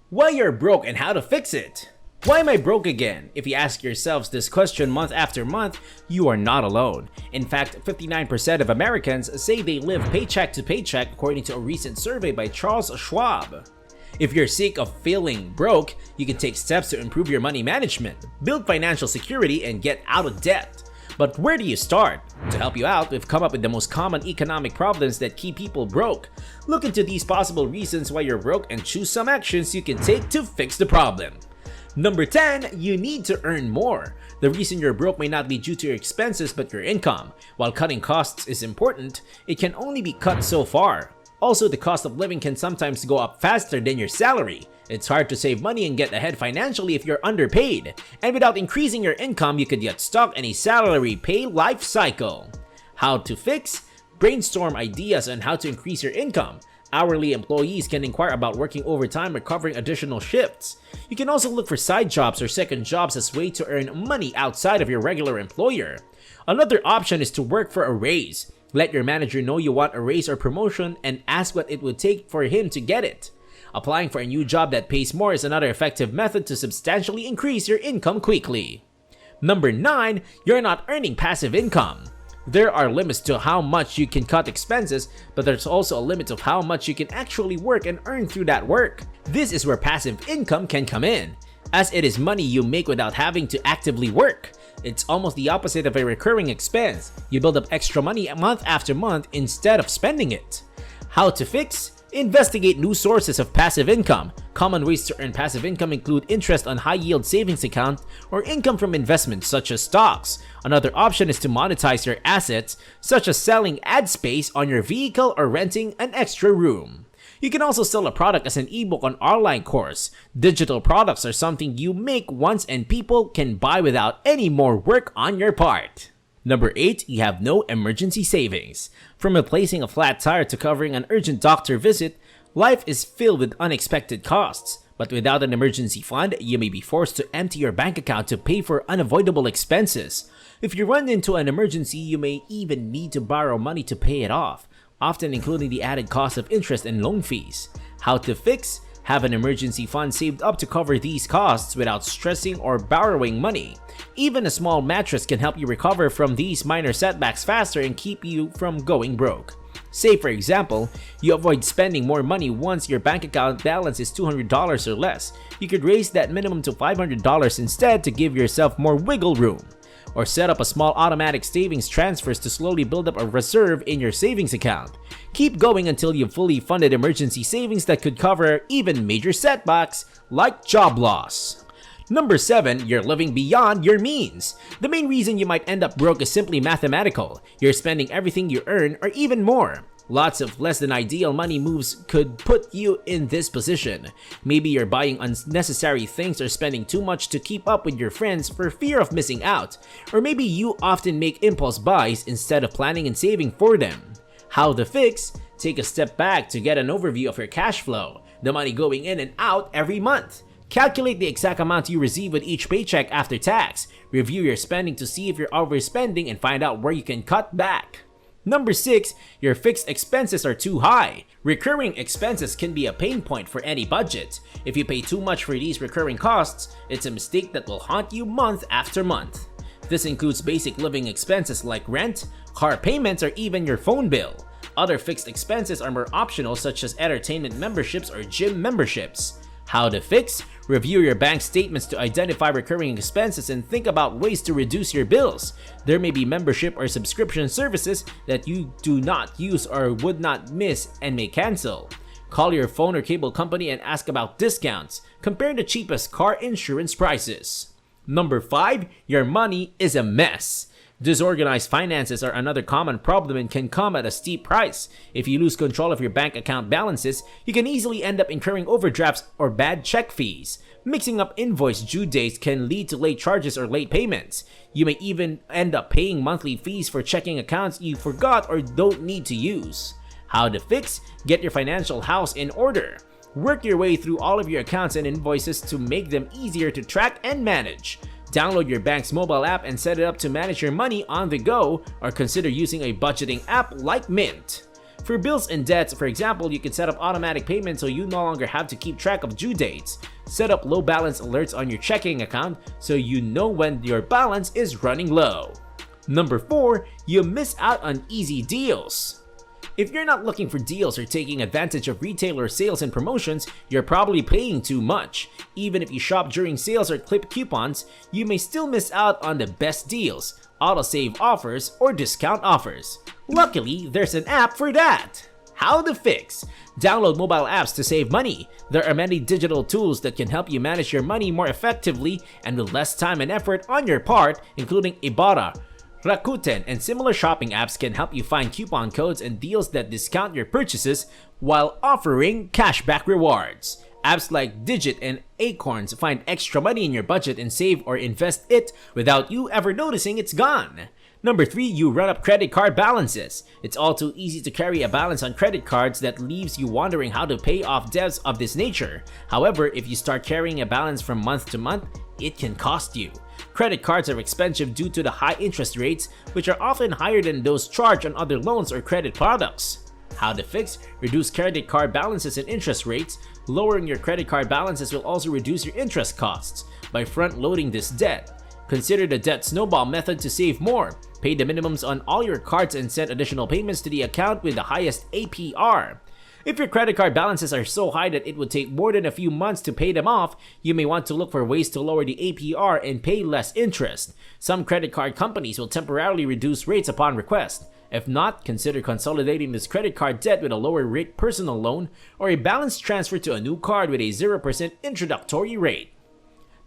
Why you're broke and how to fix it. Why am I broke again? If you ask yourselves this question month after month, you are not alone. In fact, 59% of Americans say they live paycheck to paycheck according to a recent survey by Charles Schwab. If you're sick of feeling broke, you can take steps to improve your money management, build financial security, and get out of debt. But where do you start? To help you out, we've come up with the most common economic problems that keep people broke. Look into these possible reasons why you're broke and choose some actions you can take to fix the problem. Number 10, you need to earn more. The reason you're broke may not be due to your expenses but your income. While cutting costs is important, it can only be cut so far. Also, the cost of living can sometimes go up faster than your salary. It's hard to save money and get ahead financially if you're underpaid. And without increasing your income, you could get stuck in a salary pay life cycle. How to fix? Brainstorm ideas on how to increase your income. Hourly employees can inquire about working overtime or covering additional shifts. You can also look for side jobs or second jobs as a way to earn money outside of your regular employer. Another option is to work for a raise. Let your manager know you want a raise or promotion and ask what it would take for him to get it. Applying for a new job that pays more is another effective method to substantially increase your income quickly. Number 9, you're not earning passive income. There are limits to how much you can cut expenses, but there's also a limit of how much you can actually work and earn through that work. This is where passive income can come in, as it is money you make without having to actively work. It's almost the opposite of a recurring expense. You build up extra money month after month instead of spending it. How to fix? Investigate new sources of passive income. Common ways to earn passive income include interest on high-yield savings account or income from investments such as stocks. Another option is to monetize your assets, such as selling ad space on your vehicle or renting an extra room. You can also sell a product as an ebook or online course. Digital products are something you make once and people can buy without any more work on your part. Number 8, you have no emergency savings. From replacing a flat tire to covering an urgent doctor visit, life is filled with unexpected costs. But without an emergency fund, you may be forced to empty your bank account to pay for unavoidable expenses. If you run into an emergency, you may even need to borrow money to pay it off, often including the added cost of interest and loan fees. How to fix? Have an emergency fund saved up to cover these costs without stressing or borrowing money. Even a small mattress can help you recover from these minor setbacks faster and keep you from going broke. Say for example, you avoid spending more money once your bank account balance is $200 or less. You could raise that minimum to $500 instead to give yourself more wiggle room. Or set up a small automatic savings transfers to slowly build up a reserve in your savings account. Keep going until you've fully funded emergency savings that could cover even major setbacks like job loss. Number 7, you're living beyond your means. The main reason you might end up broke is simply mathematical. You're spending everything you earn or even more. Lots of less than ideal money moves could put you in this position. Maybe you're buying unnecessary things or spending too much to keep up with your friends for fear of missing out. Or maybe you often make impulse buys instead of planning and saving for them. How to fix? Take a step back to get an overview of your cash flow, the money going in and out every month. Calculate the exact amount you receive with each paycheck after tax. Review your spending to see if you're overspending and find out where you can cut back. Number 6, your fixed expenses are too high. Recurring expenses can be a pain point for any budget. If you pay too much for these recurring costs, it's a mistake that will haunt you month after month. This includes basic living expenses like rent, car payments, or even your phone bill. Other fixed expenses are more optional, such as entertainment memberships or gym memberships. How to fix? Review your bank statements to identify recurring expenses and think about ways to reduce your bills. There may be membership or subscription services that you do not use or would not miss and may cancel. Call your phone or cable company and ask about discounts. Compare the cheapest car insurance prices. Number 5, your money is a mess. Disorganized finances are another common problem and can come at a steep price. If you lose control of your bank account balances, you can easily end up incurring overdrafts or bad check fees. Mixing up invoice due dates can lead to late charges or late payments. You may even end up paying monthly fees for checking accounts you forgot or don't need to use. How to fix? Get your financial house in order. Work your way through all of your accounts and invoices to make them easier to track and manage. Download your bank's mobile app and set it up to manage your money on the go, or consider using a budgeting app like Mint. For bills and debts, for example, you can set up automatic payments so you no longer have to keep track of due dates. Set up low balance alerts on your checking account so you know when your balance is running low. Number 4, you miss out on easy deals. If you're not looking for deals or taking advantage of retailer sales and promotions, you're probably paying too much. Even if you shop during sales or clip coupons, you may still miss out on the best deals, autosave offers, or discount offers. Luckily, there's an app for that. How to fix? Download mobile apps to save money. There are many digital tools that can help you manage your money more effectively and with less time and effort on your part, including Ibarra, Rakuten, and similar shopping apps can help you find coupon codes and deals that discount your purchases while offering cashback rewards. Apps like Digit and Acorns find extra money in your budget and save or invest it without you ever noticing it's gone. Number 3, you run up credit card balances. It's all too easy to carry a balance on credit cards that leaves you wondering how to pay off debts of this nature. However, if you start carrying a balance from month to month, it can cost you. Credit cards are expensive due to the high interest rates, which are often higher than those charged on other loans or credit products. How to fix? Reduce credit card balances and interest rates. Lowering your credit card balances will also reduce your interest costs by front-loading this debt. Consider the debt snowball method to save more. Pay the minimums on all your cards and send additional payments to the account with the highest APR. If your credit card balances are so high that it would take more than a few months to pay them off, you may want to look for ways to lower the APR and pay less interest. Some credit card companies will temporarily reduce rates upon request. If not, consider consolidating this credit card debt with a lower rate personal loan or a balance transfer to a new card with a 0% introductory rate.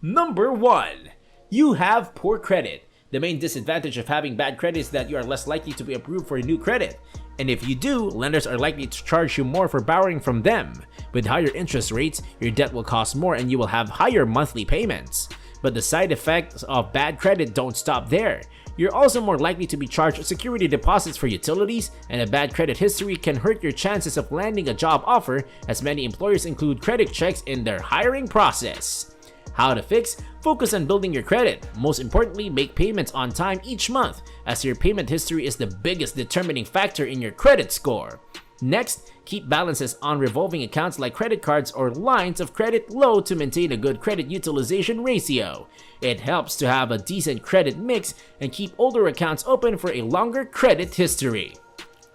Number 1. You have poor credit. The main disadvantage of having bad credit is that you are less likely to be approved for a new credit. And if you do, lenders are likely to charge you more for borrowing from them. With higher interest rates, your debt will cost more and you will have higher monthly payments. But the side effects of bad credit don't stop there. You're also more likely to be charged security deposits for utilities, and a bad credit history can hurt your chances of landing a job offer, as many employers include credit checks in their hiring process. How to fix? Focus on building your credit. Most importantly, make payments on time each month, as your payment history is the biggest determining factor in your credit score. Next, keep balances on revolving accounts like credit cards or lines of credit low to maintain a good credit utilization ratio. It helps to have a decent credit mix and keep older accounts open for a longer credit history.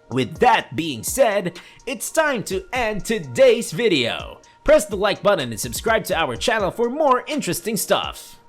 With that being said, it's time to end today's video. Press the like button and subscribe to our channel for more interesting stuff.